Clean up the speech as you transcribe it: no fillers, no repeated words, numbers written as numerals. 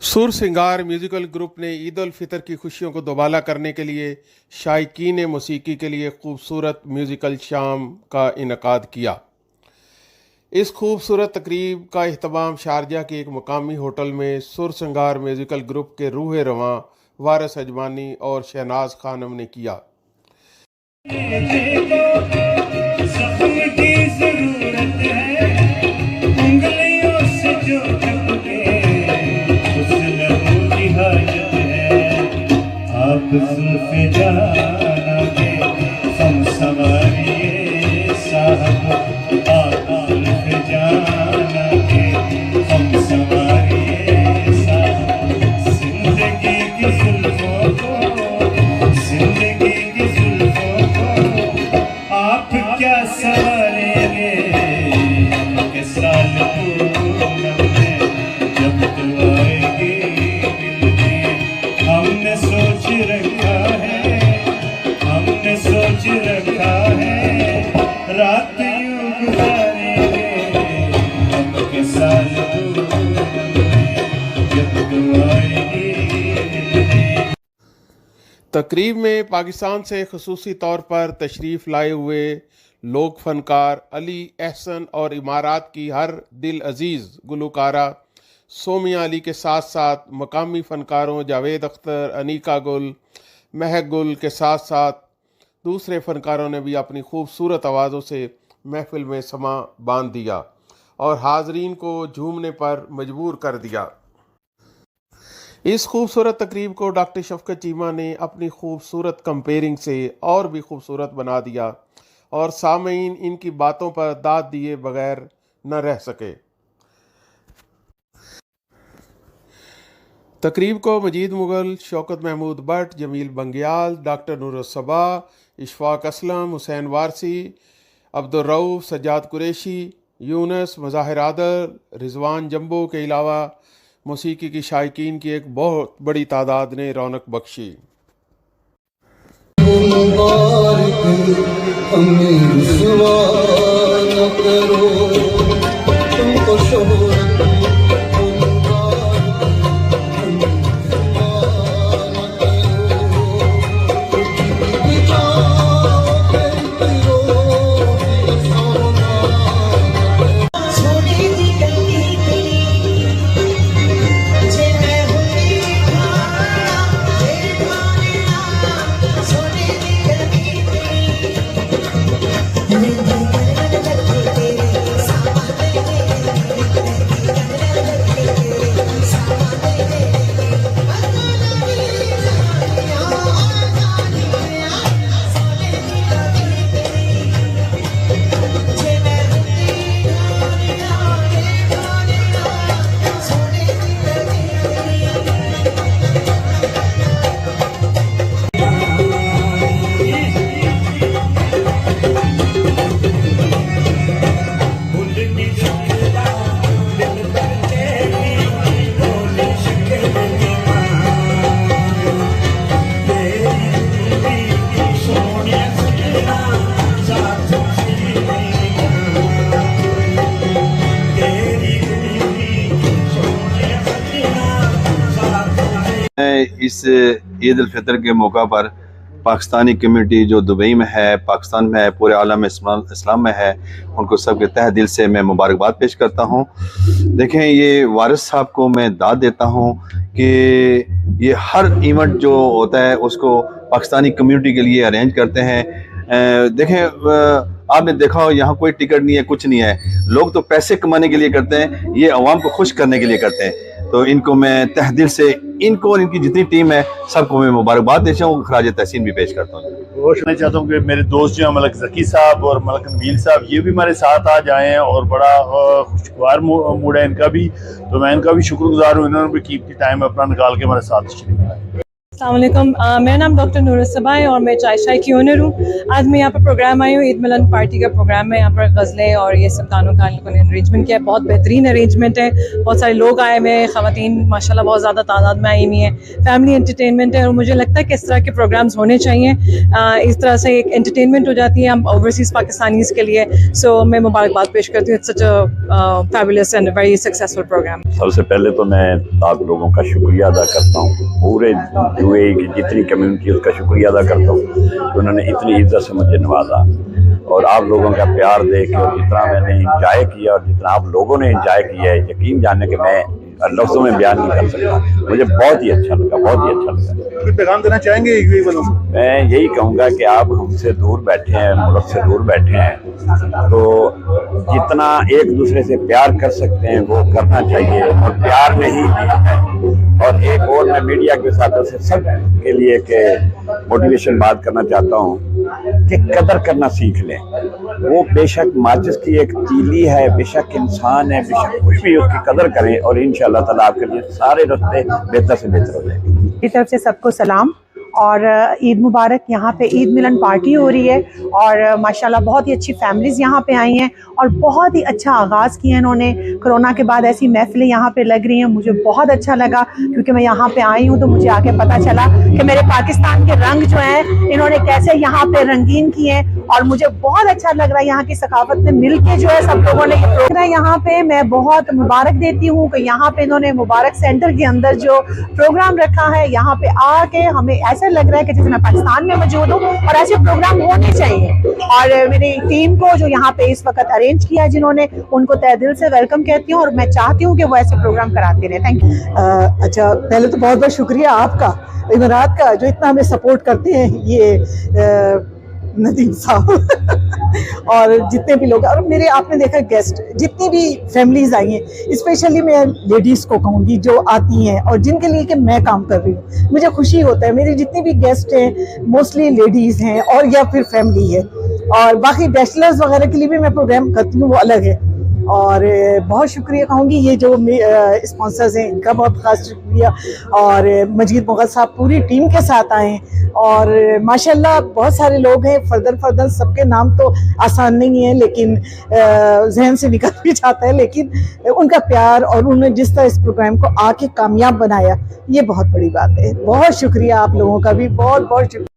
सुर सिंगार musical group ने ईद उल फितर की खुशियों को दोबाला करने के लिए शायकीन मौसीकी के लिए खूबसूरत म्यूजिकल शाम का इनकाद किया। इस खूबसूरत तकरीब का अहतमाम शारजा के एक मकामी होटल में सुर सिंगार म्यूजिकल ग्रुप के रूह रवां वारिस अजमानी और शहनाज खानम ने किया। आप जुल्फ़े जानागे हम सवारिए साहब, आप जुल्फ़े जानागे हम सवारिए साहब। जिंदगी की जुल्फ़ों को, जिंदगी की जुल्फ़ों को आप क्या सवारेंगे के साल पूनम में जब तो आएगी मिलने। हमने सोच रखा है, हमने सोच रखा है रात यूं गुजारेंगे हम के साल पूनम में जब तो आएगी मिलने। तकरीब में पाकिस्तान से खसूसी तौर पर तशरीफ़ लाए हुए लोक फनकार अली एहसन और इमारात की हर दिल अजीज़ गुलकारा सोमिया अली के साथ साथ मकामी फ़नकारों जावेद अख्तर, अनीका गुल, महक गुल के साथ साथ दूसरे फ़नकारों ने भी अपनी खूबसूरत आवाज़ों से महफिल में समा बांध दिया और हाज़रीन को झूमने पर मजबूर कर दिया। इस खूबसूरत तकरीब को डॉक्टर शफकत चीमा ने अपनी खूबसूरत कंपेयरिंग से और भी खूबसूरत बना दिया और सामीन इनकी बातों पर दाद दिए बगैर न रह सके। तकरीब को मजीद मुगल, शौकत महमूद भट्ट, जमील बंगियाल, डॉक्टर नूरुस्सबा, इशफाक असलम, हुसैन वारसी, अब्दुल रऊफ, सज्जाद कुरैशी, यूनस, मज़ाहिर आदल, रिजवान जंबो के अलावा मौसीकी की शायकीन की एक बहुत बड़ी तादाद ने रौनक बख्शी। इस ईद उल फितर के मौका पर पाकिस्तानी कम्युनिटी जो दुबई में है, पाकिस्तान में है, पूरे आलम इस्लाम में है, उनको सबके तहे दिल से मैं मुबारकबाद पेश करता हूँ। देखें, ये वारिस साहब को मैं दाद देता हूँ कि ये हर इवेंट जो होता है उसको पाकिस्तानी कम्युनिटी के लिए अरेंज करते हैं। देखें, आपने देखा हो यहाँ कोई टिकट नहीं है, कुछ नहीं है, लोग तो पैसे कमाने के लिए करते हैं, ये अवाम को खुश करने के लिए करते हैं। तो इनको मैं तहे दिल से, इनको और इनकी जितनी टीम है सबको मैं मुबारकबाद देता हूँ, खराज तहसीन भी पेश करता हूँ। मैं चाहता हूँ कि मेरे दोस्त जो हैं मलक ज़की साहब और मलक नबील साहब, ये भी हमारे साथ आज आए हैं और बड़ा खुशगवार मूड है इनका भी, तो मैं इनका भी शुक्रगुजार हूँ। इन्होंने भी कीमती टाइम अपना निकाल के हमारे साथ शरीक है। अस्सलाम वालेकुम। मेरा नाम डॉक्टर नूर सबा है और मैं चाय शाय की ओनर हूँ। आज मैं यहाँ पर प्रोग्राम आई हूँ, ईद मिलन पार्टी का प्रोग्राम है। यहाँ पर गज़लें और ये सब गानों का लोगों ने अरेंजमेंट किया है। बहुत बेहतरीन अरेंजमेंट है। बहुत सारे लोग आए हुए हैं, ख़वातीन माशाल्लाह बहुत ज़्यादा तादाद में आई हुई हैं। फैमिली एंटरटेनमेंट है और मुझे लगता है कि इस तरह के प्रोग्राम्स होने चाहिए। इस तरह से एक एंटरटेनमेंट हो जाती है हम ओवरसीज़ पाकिस्तानीज़ के लिए। सो मैं मुबारकबाद पेश करती हूँ। It's such a fabulous and very successful programme. सबसे पहले तो मैं आप लोगों का शुक्रिया अदा करता हूँ, पूरे यूएई की जितनी कम्युनिटी उसका शुक्रिया अदा करता हूँ कि उन्होंने इतनी इज्जत से मुझे नवाजा। और आप लोगों का प्यार देख के और जितना मैंने इंजॉय किया और जितना आप लोगों ने इंजॉय किया है, यकीन जाने के मैं लफ्ज़ों में बयान नहीं कर सकता। मुझे बहुत ही अच्छा लगा, बहुत ही अच्छा लगा। कोई पैगाम देना चाहेंगे यूएई वालों को? मैं यही कहूँगा कि आप हमसे दूर बैठे हैं, मुल्क से दूर बैठे हैं, तो जितना एक दूसरे से प्यार कर सकते हैं वो करना चाहिए और प्यार नहीं है। और एक और मैं मीडिया के साथ से सब के लिए के मोटिवेशन बात करना चाहता हूँ कि कदर करना सीख लें। वो बेशक माचिस की एक तीली है, बेशक इंसान है, बेशक कुछ भी, उसकी कदर करें और इंशाअल्लाह ताला आपके लिए सारे रास्ते बेहतर से बेहतर हो जाएंगे। मेरी तरफ से सबको सलाम और ईद मुबारक। यहाँ पे ईद मिलन पार्टी हो रही है और माशाल्लाह बहुत ही अच्छी फैमिलीज़ यहाँ पे आई हैं और बहुत ही अच्छा आगाज़ किया इन्होंने। कोरोना के बाद ऐसी महफिलें यहाँ पे लग रही हैं, मुझे बहुत अच्छा लगा क्योंकि मैं यहाँ पे आई हूँ तो मुझे आके पता चला कि मेरे पाकिस्तान के रंग जो हैं इन्होंने कैसे यहाँ पे रंगीन किए हैं और मुझे बहुत अच्छा लग रहा है। यहाँ की सकाफत में मिल के जो है सब लोगों ने ये प्रोग्राम यहाँ पे मैं बहुत मुबारक देती हूँ कि यहाँ पे इन्होंने मुबारक सेंटर के अंदर जो प्रोग्राम रखा है, यहाँ पे आके हमें ऐसा लग रहा है कि जैसे मैं पाकिस्तान में मौजूद हूँ और ऐसे प्रोग्राम होने चाहिए। और मेरी टीम को जो यहाँ पे इस वक्त अरेंज किया है जिन्होंने, उनको तहे दिल से वेलकम कहती हूँ और मैं चाहती हूँ कि वो ऐसे प्रोग्राम कराते रहे। Thank you. अच्छा, पहले तो बहुत बहुत शुक्रिया आपका, इमारात का, जो इतना हमें सपोर्ट करते हैं, ये नदीम साहब और जितने भी लोग, और मेरे आपने देखा गेस्ट जितनी भी फैमिलीज आई हैं, स्पेशली मैं लेडीज़ को कहूँगी जो आती हैं और जिनके लिए कि मैं काम कर रही हूँ, मुझे खुशी होता है। मेरी जितनी भी गेस्ट हैं मोस्टली लेडीज़ हैं और या फिर फैमिली है, और बाकी बैचलर्स वगैरह के लिए भी मैं प्रोग्राम करती हूँ, वो अलग है। और बहुत शुक्रिया कहूँगी ये जो स्पॉन्सर्स हैं इनका बहुत ख़ास शुक्रिया। और मजीद मुग़ल साहब पूरी टीम के साथ आए और माशाल्लाह बहुत सारे लोग हैं, फर्दर सबके नाम तो आसान नहीं है लेकिन जहन से निकल भी जाता है, लेकिन उनका प्यार और उन्होंने जिस तरह इस प्रोग्राम को आके कामयाब बनाया, ये बहुत बड़ी बात है। बहुत शुक्रिया आप लोगों का भी, बहुत बहुत शुक्रिया।